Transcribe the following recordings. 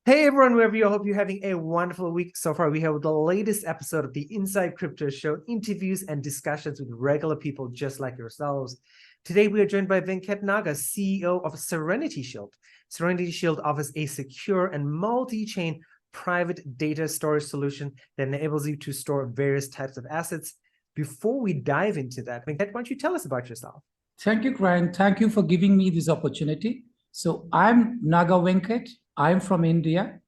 Hey everyone, wherever you are, hope you're having a wonderful week so far. We have the latest episode of the Inside Crypto Show, interviews and discussions with regular people just like yourselves. Today we are joined by 𝕋𝕚𝕐𝕂, CEO of Serenity Shield. Serenity Shield offers a secure and multi-chain private data storage solution that enables you to store various types of assets. Before we dive into that, 𝕋𝕚𝕐𝕂, why don't you tell us about yourself? Thank you, Ryan. Thank you for giving me this opportunity. So I'm Naga Venkat. I'm from India.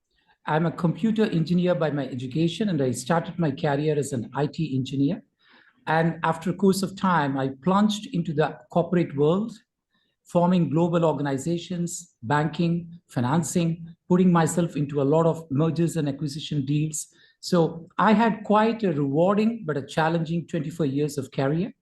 I'm a computer engineer by my education, and I started my career as an IT engineer. And after a course of time, I plunged into the corporate world, forming global organizations, banking, financing, putting myself into a lot of mergers and acquisition deals. So I had quite a rewarding but a challenging 24 years of career.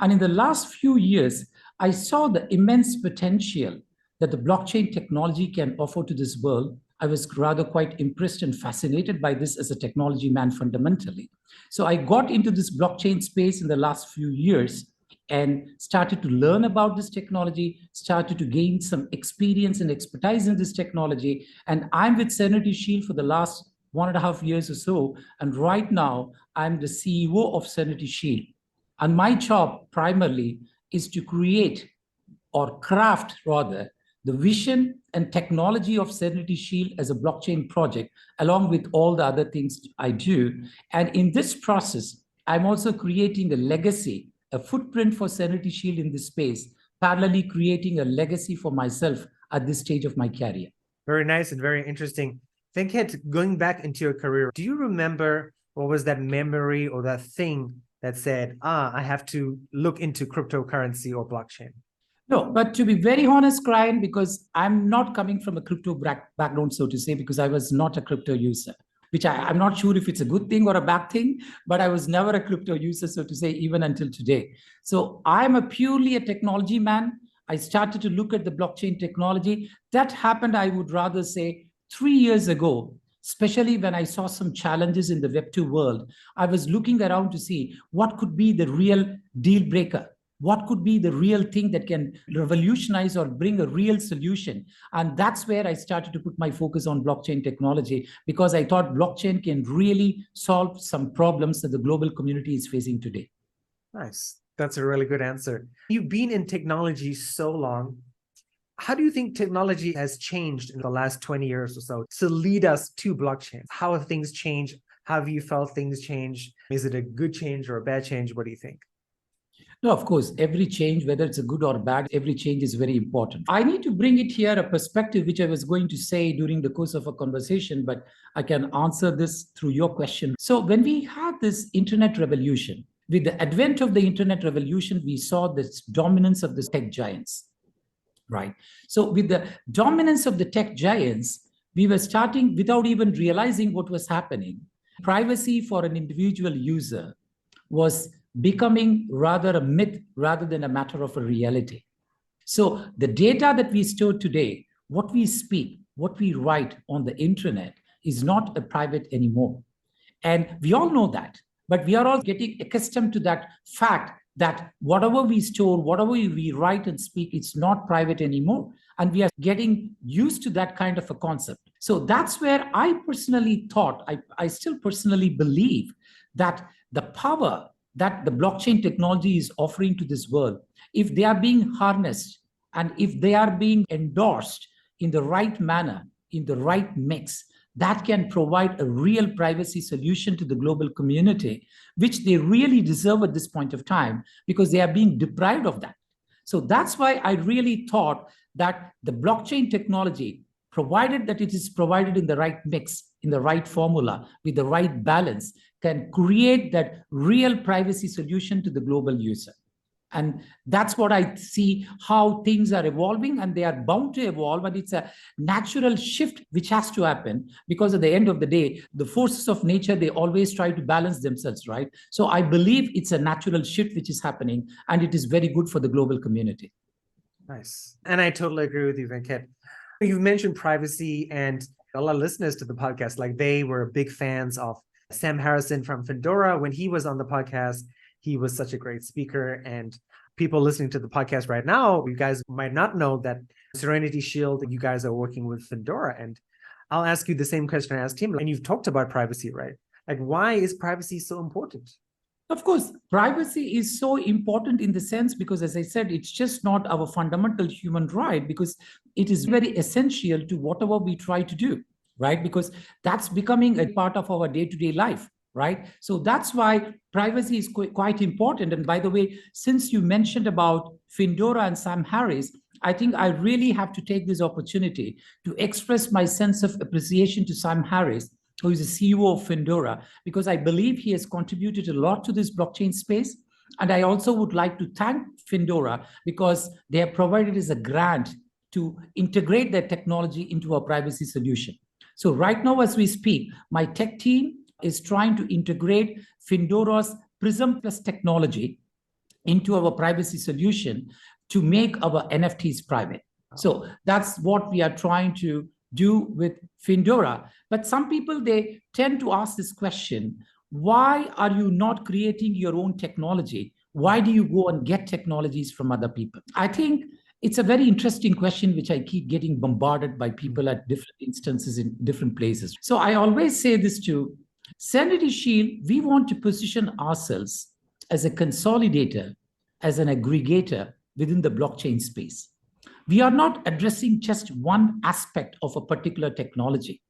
And in the last few years, I saw the immense potential that the blockchain technology can offer to this world. I was rather quite impressed and fascinated by this as a technology man fundamentally. So I got into this blockchain space in the last few years and started to learn about this technology, started to gain some experience and expertise in this technology. And I'm with Serenity Shield for the last 1.5 years or so. And right now, I'm the CEO of Serenity Shield. And my job primarily is to create or craft rather the vision and technology of Serenity Shield as a blockchain project, along with all the other things I do. And in this process, I'm also creating a legacy, a footprint for Serenity Shield in this space, parallelly creating a legacy for myself at this stage of my career. Very nice and very interesting. 𝕋𝕚𝕐𝕂, going back into your career, do you remember what was that memory or that thing that said, I have to look into cryptocurrency or blockchain? No, but to be very honest, Ryan, because I'm not coming from a crypto background, so to say, because I was not a crypto user, which I'm not sure if it's a good thing or a bad thing, but I was never a crypto user, so to say, even until today. So I'm purely a technology man. I started to look at the blockchain technology. That happened, I would rather say, 3 years ago, especially when I saw some challenges in the Web2 world. I was looking around to see what could be the real deal breaker. What could be the real thing that can revolutionize or bring a real solution? And that's where I started to put my focus on blockchain technology, because I thought blockchain can really solve some problems that the global community is facing today. Nice. That's a really good answer. You've been in technology so long. How do you think technology has changed in the last 20 years or so to lead us to blockchain? How have things changed? How have you felt things change? Is it a good change or a bad change? What do you think? No, of course, every change, whether it's a good or bad, every change is very important. I need to bring it here, a perspective which I was going to say during the course of a conversation, but I can answer this through your question. So when we had this internet revolution, with the advent of the internet revolution, we saw this dominance of the tech giants, right? So with the dominance of the tech giants, we were starting, without even realizing what was happening, privacy for an individual user was becoming rather a myth rather than a matter of a reality. So the data that we store today, what we speak, what we write on the internet is not a private anymore. And we all know that, but we are all getting accustomed to that fact that whatever we store, whatever we write and speak, it's not private anymore. And we are getting used to that kind of a concept. So that's where I personally thought, I still personally believe that the power that the blockchain technology is offering to this world, if they are being harnessed and if they are being endorsed in the right manner, in the right mix, that can provide a real privacy solution to the global community, which they really deserve at this point of time, because they are being deprived of that. So that's why I really thought that the blockchain technology, provided that it is provided in the right mix, in the right formula, with the right balance, can create that real privacy solution to the global user. And that's what I see, how things are evolving, and they are bound to evolve. And it's a natural shift which has to happen, because at the end of the day, the forces of nature, they always try to balance themselves, right? So I believe it's a natural shift which is happening, and it is very good for the global community. Nice. And I totally agree with you, 𝕋𝕚𝕐𝕂. You've mentioned privacy, and a lot of listeners to the podcast, like they were big fans of Sam Harrison from Fedora. When he was on the podcast, he was such a great speaker. And people listening to the podcast right now, you guys might not know that Serenity Shield, you guys are working with Fedora. And I'll ask you the same question I asked him. And you've talked about privacy, right? Like, why is privacy so important? Of course, privacy is so important in the sense because, as I said, it's just not our fundamental human right, because it is very essential to whatever we try to do, right? Because that's becoming a part of our day-to-day life, right? So that's why privacy is quite important. And by the way, since you mentioned about Findora and Sam Harris, I think I really have to take this opportunity to express my sense of appreciation to Sam Harris, who is the CEO of Findora, because I believe he has contributed a lot to this blockchain space. And I also would like to thank Findora because they have provided us a grant to integrate their technology into our privacy solution. So right now, as we speak, my tech team is trying to integrate Findora's Prism Plus technology into our privacy solution to make our NFTs private. So that's what we are trying to do with Findora. But some people, they tend to ask this question, why are you not creating your own technology? Why do you go and get technologies from other people? I think it's a very interesting question, which I keep getting bombarded by people at different instances in different places. So I always say this to Serenity Shield, we want to position ourselves as a consolidator, as an aggregator within the blockchain space. We are not addressing just one aspect of a particular technology.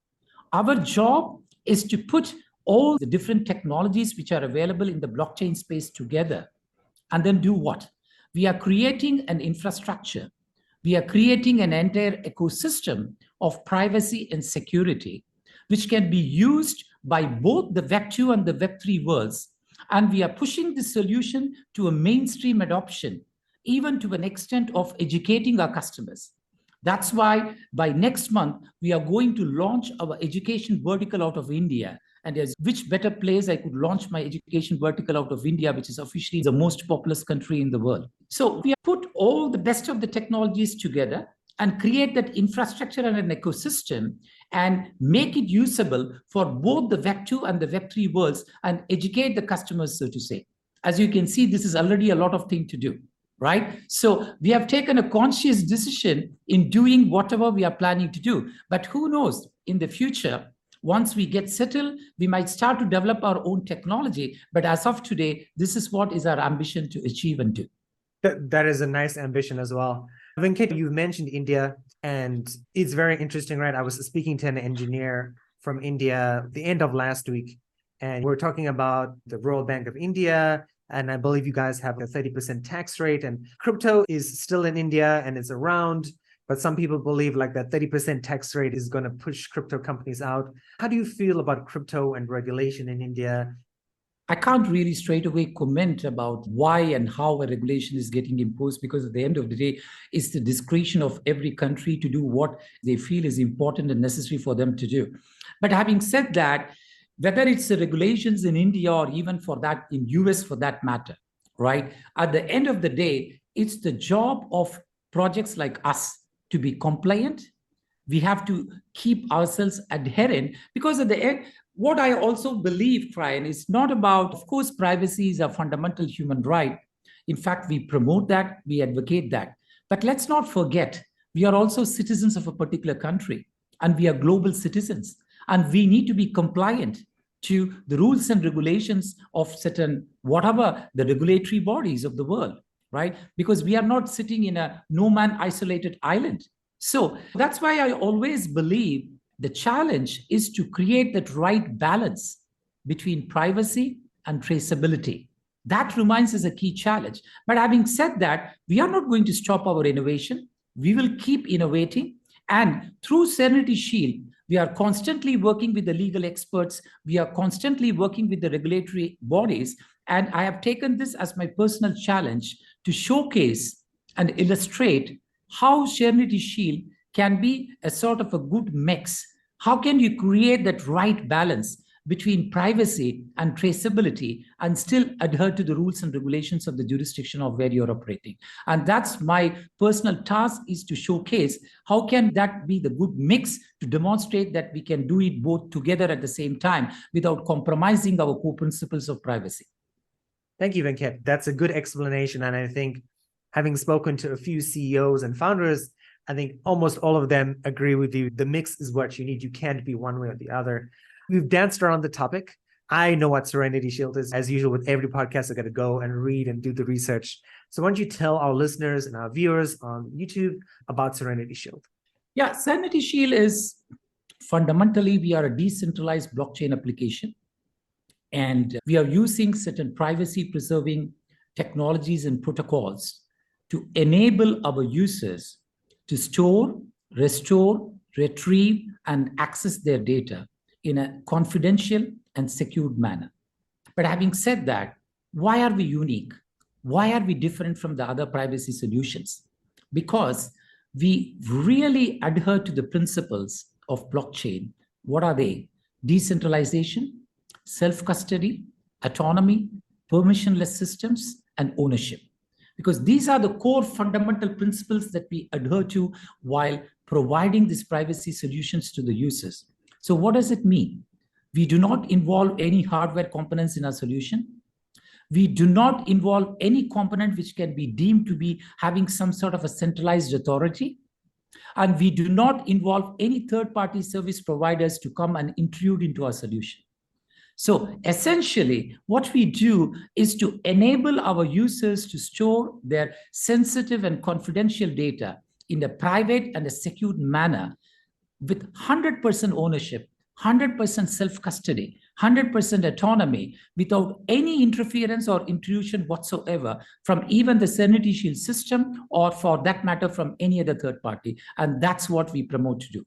Our job is to put all the different technologies which are available in the blockchain space together and then do what? We are creating an infrastructure. We are creating an entire ecosystem of privacy and security, which can be used by both the Web 2 and the Web 3 worlds. And we are pushing this solution to a mainstream adoption, even to an extent of educating our customers. That's why by next month, we are going to launch our education vertical out of India. And there's which better place I could launch my education vertical out of India, which is officially the most populous country in the world. So we have put all the best of the technologies together and create that infrastructure and an ecosystem and make it usable for both the Web 2 and the Web 3 worlds and educate the customers, so to say. As you can see, this is already a lot of things to do, right? So we have taken a conscious decision in doing whatever we are planning to do. But who knows, in the future, once we get settled, we might start to develop our own technology. But as of today, this is what is our ambition to achieve and do. That is a nice ambition as well. Venkat, you mentioned India, and it's very interesting, right? I was speaking to an engineer from India the end of last week, and we're talking about the Royal Bank of India, and I believe you guys have a 30% tax rate, and crypto is still in India and it's around, but some people believe like that 30% tax rate is going to push crypto companies out. How do you feel about crypto and regulation in India? I can't really straight away comment about why and how a regulation is getting imposed, because at the end of the day, it's the discretion of every country to do what they feel is important and necessary for them to do. But having said that, whether it's the regulations in India or even for that in US for that matter, right? At the end of the day, it's the job of projects like us to be compliant. We have to keep ourselves adherent, because at the end, what I also believe, Brian, is not about, of course, privacy is a fundamental human right. In fact, we promote that, we advocate that. But let's not forget, we are also citizens of a particular country, and we are global citizens, and we need to be compliant to the rules and regulations of certain, whatever the regulatory bodies of the world, right? Because we are not sitting in a no-man isolated island. So that's why I always believe the challenge is to create that right balance between privacy and traceability. That remains as a key challenge. But having said that, we are not going to stop our innovation. We will keep innovating. And through Serenity Shield, we are constantly working with the legal experts. We are constantly working with the regulatory bodies. And I have taken this as my personal challenge to showcase and illustrate how Serenity Shield can be a sort of a good mix. How can you create that right balance between privacy and traceability and still adhere to the rules and regulations of the jurisdiction of where you're operating? And that's my personal task, is to showcase how can that be the good mix to demonstrate that we can do it both together at the same time without compromising our core principles of privacy. Thank you, Venkat. That's a good explanation. And I think having spoken to a few CEOs and founders, I think almost all of them agree with you. The mix is what you need. You can't be one way or the other. We've danced around the topic. I know what Serenity Shield is. As usual, with every podcast, I got to go and read and do the research. So why don't you tell our listeners and our viewers on YouTube about Serenity Shield? Yeah, Serenity Shield is fundamentally, we are a decentralized blockchain application. And we are using certain privacy-preserving technologies and protocols to enable our users to store, restore, retrieve, and access their data in a confidential and secured manner. But having said that, why are we unique? Why are we different from the other privacy solutions? Because we really adhere to the principles of blockchain. What are they? Decentralization, self-custody, autonomy, permissionless systems, and ownership. Because these are the core fundamental principles that we adhere to while providing these privacy solutions to the users. So what does it mean? We do not involve any hardware components in our solution. We do not involve any component which can be deemed to be having some sort of a centralized authority. And we do not involve any third-party service providers to come and intrude into our solution. So essentially, what we do is to enable our users to store their sensitive and confidential data in a private and a secured manner with 100% ownership, 100% self-custody, 100% autonomy, without any interference or intrusion whatsoever from even the Serenity Shield system, or for that matter, from any other third party. And that's what we promote to do.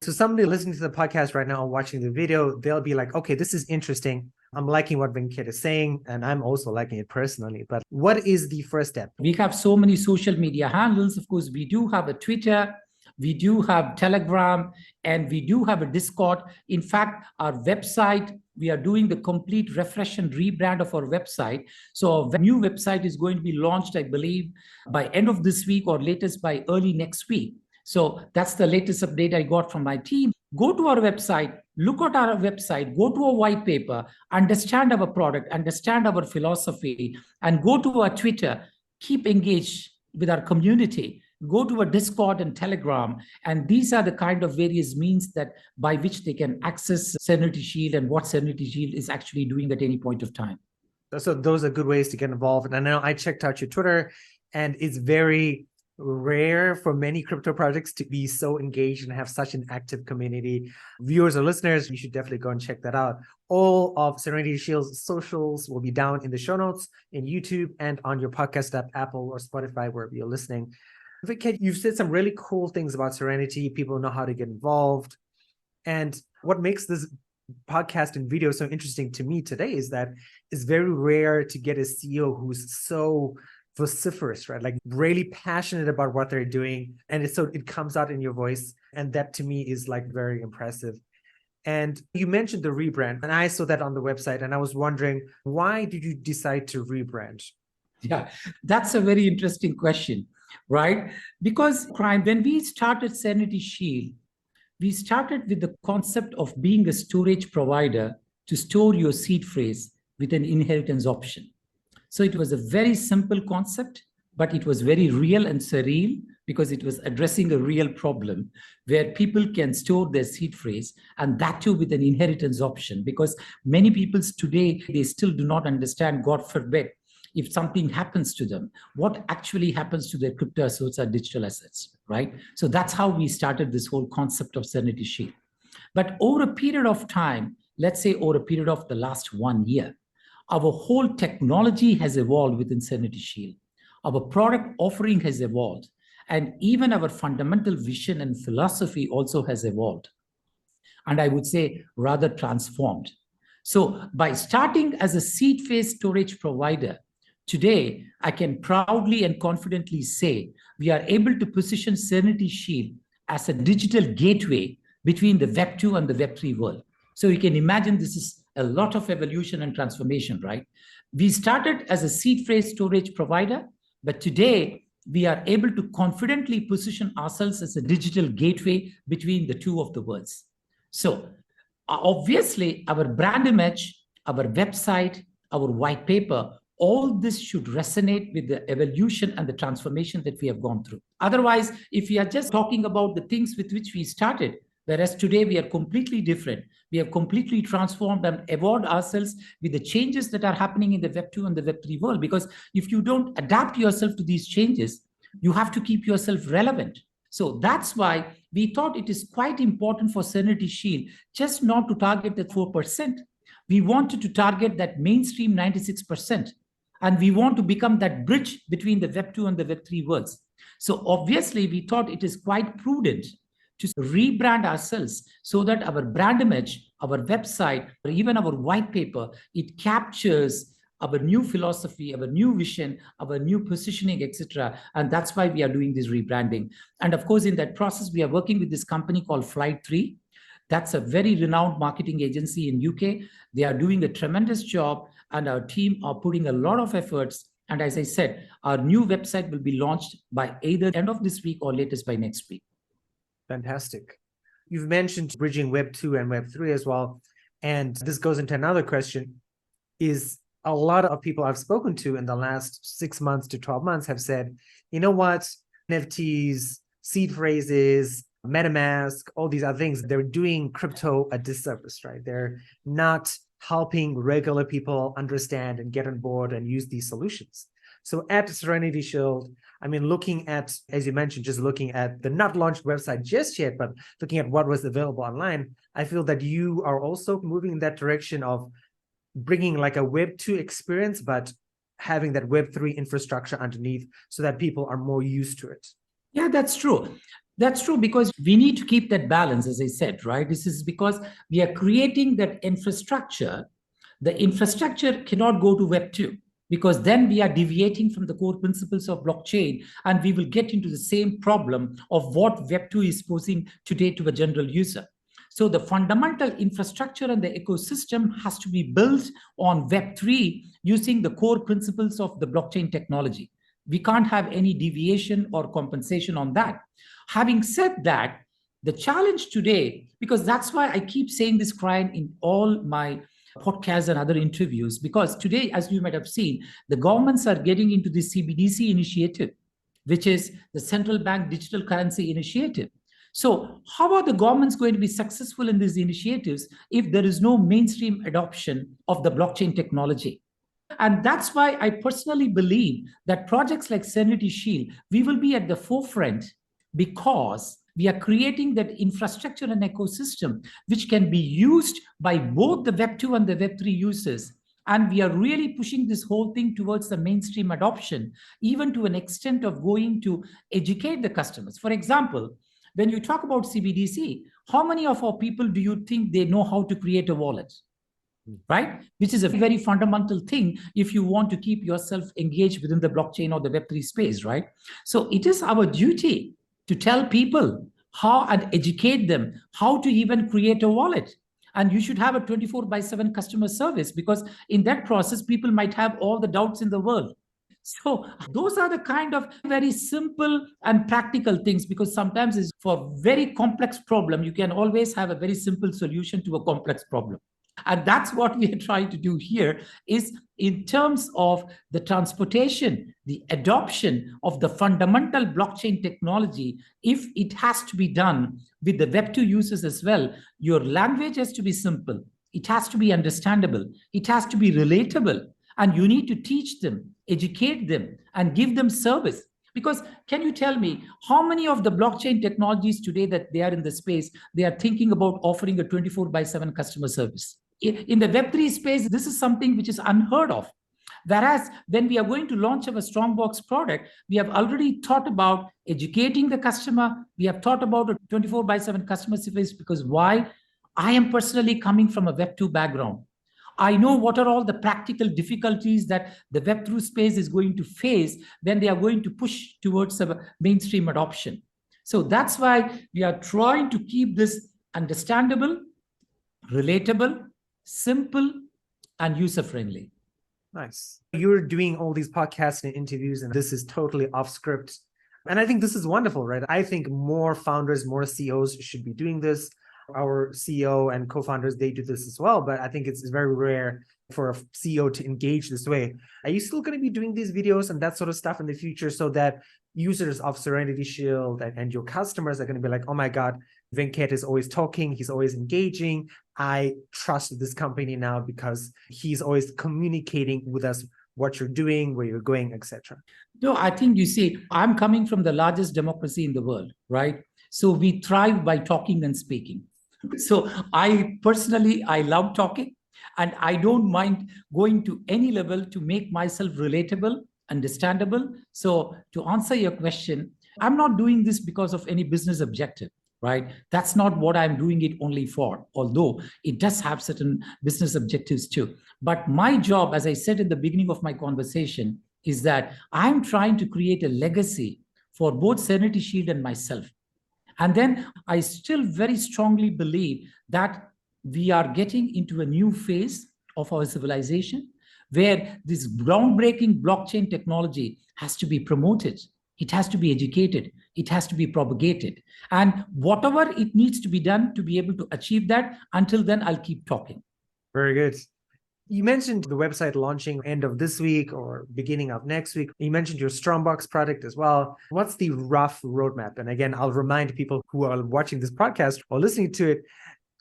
So somebody listening to the podcast right now or watching the video, they'll be like, okay, this is interesting. I'm liking what Venkat is saying, and I'm also liking it personally. But what is the first step? We have so many social media handles. Of course, we do have a Twitter, we do have Telegram, and we do have a Discord. In fact, our website, we are doing the complete refresh and rebrand of our website. So our new website is going to be launched, I believe, by end of this week or latest by early next week. So that's the latest update I got from my team. Go to our website, look at our website, go to a white paper, understand our product, understand our philosophy, and go to our Twitter, keep engaged with our community, go to a Discord and Telegram. And these are the kind of various means that by which they can access Serenity Shield and what Serenity Shield is actually doing at any point of time. So those are good ways to get involved. And I know I checked out your Twitter, and it's very rare for many crypto projects to be so engaged and have such an active community. Viewers or listeners, you should definitely go and check that out. All of Serenity Shield's socials will be down in the show notes in YouTube and on your podcast app, Apple or Spotify, wherever you're listening. Venkat, you've said some really cool things about Serenity. People know how to get involved. And what makes this podcast and video so interesting to me today is that it's very rare to get a CEO who's so vociferous, right? Like really passionate about what they're doing. And it comes out in your voice. And that to me is like very impressive. And you mentioned the rebrand, and I saw that on the website, and I was wondering, why did you decide to rebrand? Yeah, that's a very interesting question, right? Because when we started Serenity Shield, we started with the concept of being a storage provider to store your seed phrase with an inheritance option. So it was a very simple concept, but it was very real and surreal because it was addressing a real problem where people can store their seed phrase, and that too with an inheritance option, because many people today, they still do not understand, God forbid, if something happens to them, what actually happens to their crypto assets or digital assets, right? So that's how we started this whole concept of Serenity Shield. But over a period of time, let's say over a period of the last 1 year, our whole technology has evolved within Serenity Shield. Our product offering has evolved. And even our fundamental vision and philosophy also has evolved. And I would say rather transformed. So by starting as a seed phase storage provider, today, I can proudly and confidently say we are able to position Serenity Shield as a digital gateway between the Web 2 and the Web 3 world. So you can imagine this is a lot of evolution and transformation, right? We started as a seed phrase storage provider, but today we are able to confidently position ourselves as a digital gateway between the two of the worlds. So obviously our brand image, our website, our white paper, all this should resonate with the evolution and the transformation that we have gone through. Otherwise, if we are just talking about the things with which we started, whereas today we are completely different, we have completely transformed and evolved ourselves with the changes that are happening in the Web 2 and the Web 3 world. Because if you don't adapt yourself to these changes, you have to keep yourself relevant. So that's why we thought it is quite important for Serenity Shield just not to target the 4%. We wanted to target that mainstream 96%. And we want to become that bridge between the Web 2 and the Web 3 worlds. So obviously, we thought it is quite prudent to rebrand ourselves so that our brand image, our website, or even our white paper, it captures our new philosophy, our new vision, our new positioning, etc. And that's why we are doing this rebranding. And of course, in that process, we are working with this company called Flight 3. That's a very renowned marketing agency in UK. They are doing a tremendous job, and our team are putting a lot of efforts. And as I said, our new website will be launched by either end of this week or latest by next week. Fantastic. You've mentioned bridging Web 2 and Web 3 as well. And this goes into another question, is a lot of people I've spoken to in the last 6 months to 12 months have said, you know what, NFTs, seed phrases, MetaMask, all these other things, they're doing crypto a disservice, right? They're not helping regular people understand and get on board and use these solutions. So at Serenity Shield, I mean, looking at, as you mentioned, just looking at the not launched website just yet, but looking at what was available online, I feel that you are also moving in that direction of bringing like a Web 2 experience, but having that Web 3 infrastructure underneath so that people are more used to it. Yeah, that's true. That's true, because we need to keep that balance, as I said, right? This is because we are creating that infrastructure. The infrastructure cannot go to Web 2, because then we are deviating from the core principles of blockchain, and we will get into the same problem of what Web 2 is posing today to a general user. So the fundamental infrastructure and the ecosystem has to be built on Web 3 using the core principles of the blockchain technology. We can't have any deviation or compensation on that. Having said that, the challenge today, because that's why I keep saying this crying in all my podcasts and other interviews, because today, as you might have seen, the governments are getting into the CBDC initiative, which is the Central Bank Digital Currency Initiative. So how are the governments going to be successful in these initiatives if there is no mainstream adoption of the blockchain technology? And that's why I personally believe that projects like Serenity Shield, we will be at the forefront, because we are creating that infrastructure and ecosystem which can be used by both the Web 2 and the Web 3 users. And we are really pushing this whole thing towards the mainstream adoption, even to an extent of going to educate the customers. For example, when you talk about CBDC, how many of our people do you think they know how to create a wallet? Right? Which is a very fundamental thing if you want to keep yourself engaged within the blockchain or the Web3 space, right? So it is our duty to tell people how and educate them how to even create a wallet. And you should have a 24/7 customer service, because in that process, people might have all the doubts in the world. So those are the kind of very simple and practical things, because sometimes it's for very complex problem, you can always have a very simple solution to a complex problem. And that's what we are trying to do here, is in terms of the transportation, the adoption of the fundamental blockchain technology. If it has to be done with the Web 2 users as well, your language has to be simple. It has to be understandable. It has to be relatable. And you need to teach them, educate them, and give them service. Because can you tell me how many of the blockchain technologies today that they are in the space, they are thinking about offering a 24/7 customer service? In the Web3 space, this is something which is unheard of. Whereas when we are going to launch our Strongbox product, we have already thought about educating the customer. We have thought about a 24/7 customer service, because why? I am personally coming from a Web2 background. I know what are all the practical difficulties that the Web3 space is going to face when they are going to push towards a mainstream adoption. So that's why we are trying to keep this understandable, relatable, simple, and user-friendly. Nice. You're doing all these podcasts and interviews, and this is totally off script. And I think this is wonderful, right? I think more founders, more CEOs should be doing this. Our CEO and co-founders, they do this as well, but I think it's very rare for a CEO to engage this way. Are you still going to be doing these videos and that sort of stuff in the future so that users of Serenity Shield and your customers are going to be like, oh my God, Venkat is always talking, he's always engaging. I trust this company now because he's always communicating with us what you're doing, where you're going, etc. No, I think you see, I'm coming from the largest democracy in the world, right? So we thrive by talking and speaking. So I love talking, and I don't mind going to any level to make myself relatable, understandable. So to answer your question, I'm not doing this because of any business objective, right? That's not what I'm doing it only for, although it does have certain business objectives too. But my job, as I said in the beginning of my conversation, is that I'm trying to create a legacy for both Serenity Shield and myself. And then I still very strongly believe that we are getting into a new phase of our civilization where this groundbreaking blockchain technology has to be promoted. It has to be educated. It has to be propagated. And whatever it needs to be done to be able to achieve that, until then, I'll keep talking. Very good. You mentioned the website launching end of this week or beginning of next week. You mentioned your Strongbox product as well. What's the rough roadmap? And again, I'll remind people who are watching this podcast or listening to it,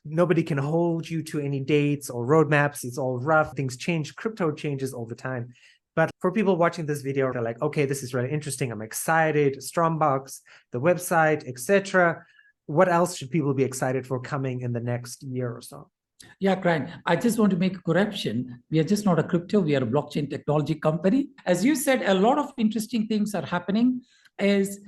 nobody can hold you to any dates or roadmaps. It's all rough. Things change. Crypto changes all the time. But for people watching this video, they're like, okay, this is really interesting. I'm excited. Strongbox, the website, etc. What else should people be excited for coming in the next year or so? Yeah, Brian, I just want to make a correction. We are just not a crypto. We are a blockchain technology company. As you said, a lot of interesting things are happening. As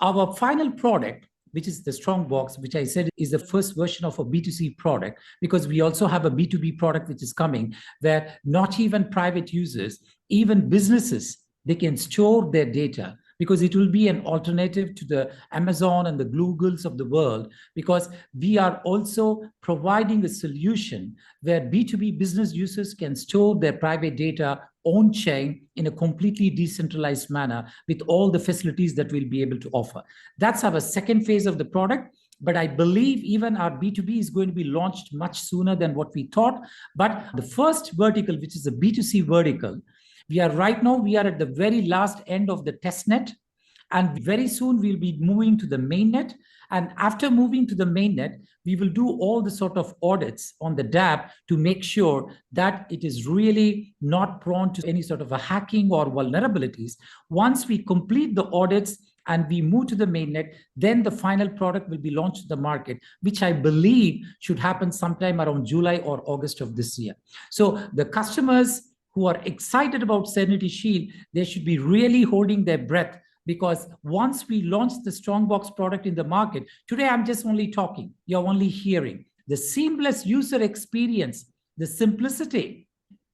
our final product, which is the Strongbox, which I said is the first version of a B2C product, because we also have a B2B product which is coming, where not even private users, even businesses, they can store their data, because it will be an alternative to the Amazon and the Googles of the world, because we are also providing a solution where B2B business users can store their private data on chain in a completely decentralized manner with all the facilities that we'll be able to offer. That's our second phase of the product. But I believe even our B2B is going to be launched much sooner than what we thought. But the first vertical, which is the B2C vertical, we are at the very last end of the test net. And very soon we'll be moving to the mainnet. And after moving to the mainnet, we will do all the sort of audits on the dApp to make sure that it is really not prone to any sort of a hacking or vulnerabilities. Once we complete the audits and we move to the mainnet, then the final product will be launched to the market, which I believe should happen sometime around July or August of this year. So the customers who are excited about Serenity Shield, they should be really holding their breath, because once we launch the Strongbox product in the market, today I'm just only talking, you're only hearing. The seamless user experience, the simplicity,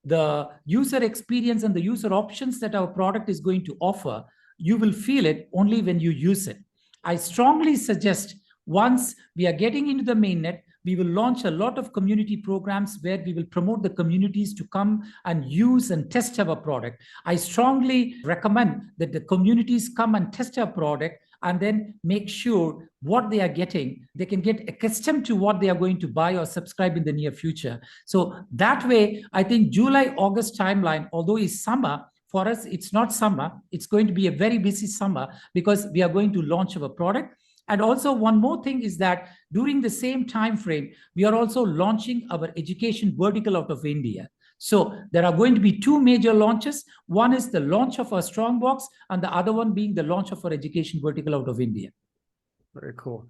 the user experience and the user options that our product is going to offer, you will feel it only when you use it. I strongly suggest once we are getting into the mainnet, we will launch a lot of community programs where we will promote the communities to come and use and test our product. I strongly recommend that the communities come and test our product and then make sure what they are getting, they can get accustomed to what they are going to buy or subscribe in the near future. So that way, I think July, August timeline, although it's summer, for us, it's not summer. It's going to be a very busy summer because we are going to launch our product. And also one more thing is that during the same time frame, we are also launching our education vertical out of India. So there are going to be two major launches. One is the launch of our Strongbox and the other one being the launch of our education vertical out of India. Very cool.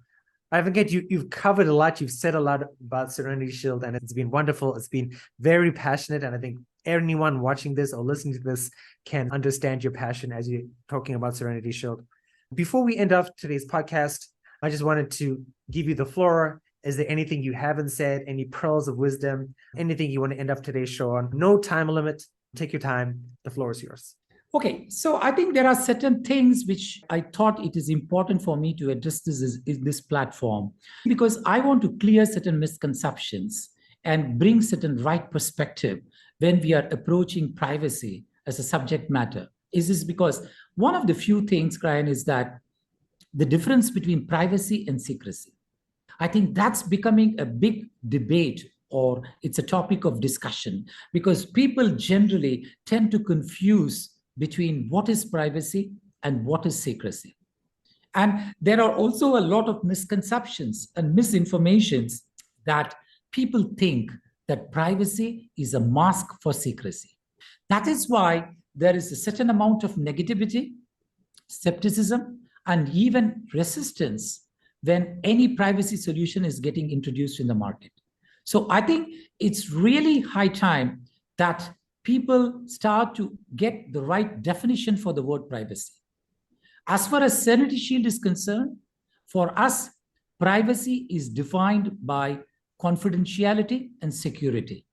I forget you've covered a lot. You've said a lot about Serenity Shield, and it's been wonderful. It's been very passionate. And I think anyone watching this or listening to this can understand your passion as you're talking about Serenity Shield. Before we end off today's podcast, I just wanted to give you the floor. Is there anything you haven't said, any pearls of wisdom, anything you want to end off today's show on? No time limit. Take your time. The floor is yours. Okay, so I think there are certain things which I thought it is important for me to address this platform, because I want to clear certain misconceptions and bring certain right perspective when we are approaching privacy as a subject matter. Is this because one of the few things, Brian, is that the difference between privacy and secrecy. I think that's becoming a big debate, or it's a topic of discussion, because people generally tend to confuse between what is privacy and what is secrecy. And there are also a lot of misconceptions and misinformations that people think that privacy is a mask for secrecy. That is why there is a certain amount of negativity, skepticism, and even resistance when any privacy solution is getting introduced in the market. So I think it's really high time that people start to get the right definition for the word privacy. As far as Serenity Shield is concerned, for us, privacy is defined by confidentiality and security.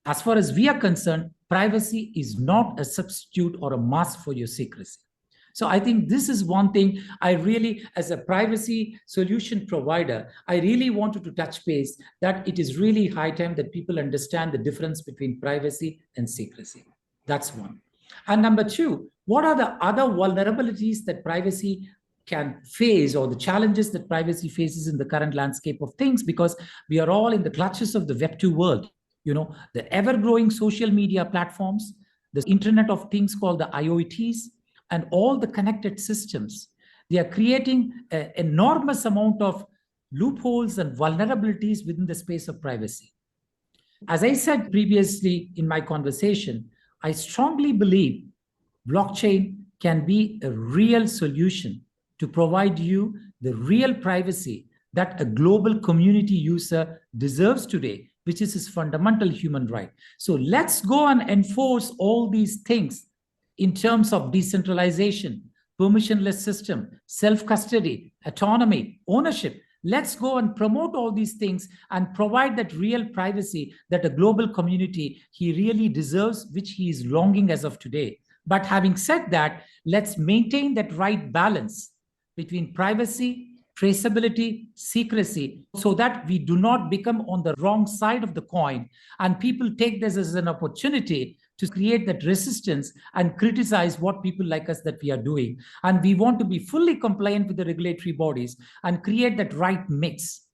As far as we are concerned, privacy is not a substitute or a mask for your secrecy. So I think this is one thing I really, as a privacy solution provider, I really wanted to touch base that it is really high time that people understand the difference between privacy and secrecy. That's one. And number two, what are the other vulnerabilities that privacy can face, or the challenges that privacy faces in the current landscape of things? Because we are all in the clutches of the Web 2 world. The ever-growing social media platforms, the Internet of Things called the IoTs, and all the connected systems. They are creating an enormous amount of loopholes and vulnerabilities within the space of privacy. As I said previously in my conversation, I strongly believe blockchain can be a real solution to provide you the real privacy that a global community user deserves today, which is his fundamental human right. So let's go and enforce all these things in terms of decentralization, permissionless system, self-custody, autonomy, ownership. Let's go and promote all these things and provide that real privacy that a global community he really deserves, which he is longing as of today. But having said that, let's maintain that right balance between privacy, traceability, secrecy, so that we do not become on the wrong side of the coin and people take this as an opportunity to create that resistance and criticize what people like us that we are doing. And we want to be fully compliant with the regulatory bodies and create that right mix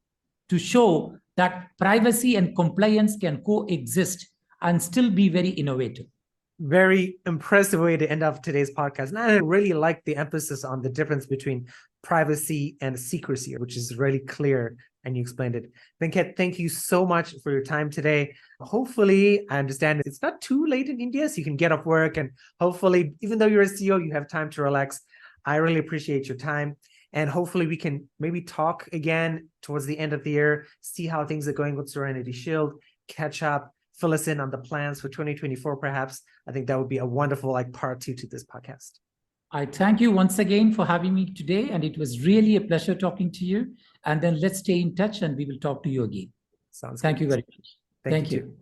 to show that privacy and compliance can coexist and still be very innovative. Very impressive way to end off today's podcast. And I really like the emphasis on the difference between privacy and secrecy, which is really clear, and you explained it. Venkat, thank you so much for your time today. Hopefully, I understand it's not too late in India, so you can get off work, and hopefully, even though you're a CEO, you have time to relax. I really appreciate your time. And hopefully we can maybe talk again towards the end of the year, see how things are going with Serenity Shield, catch up, fill us in on the plans for 2024, perhaps. I think that would be a wonderful part 2 to this podcast. I thank you once again for having me today, and it was really a pleasure talking to you. And then let's stay in touch and we will talk to you again. Sounds Thank good. you very much. Thank you.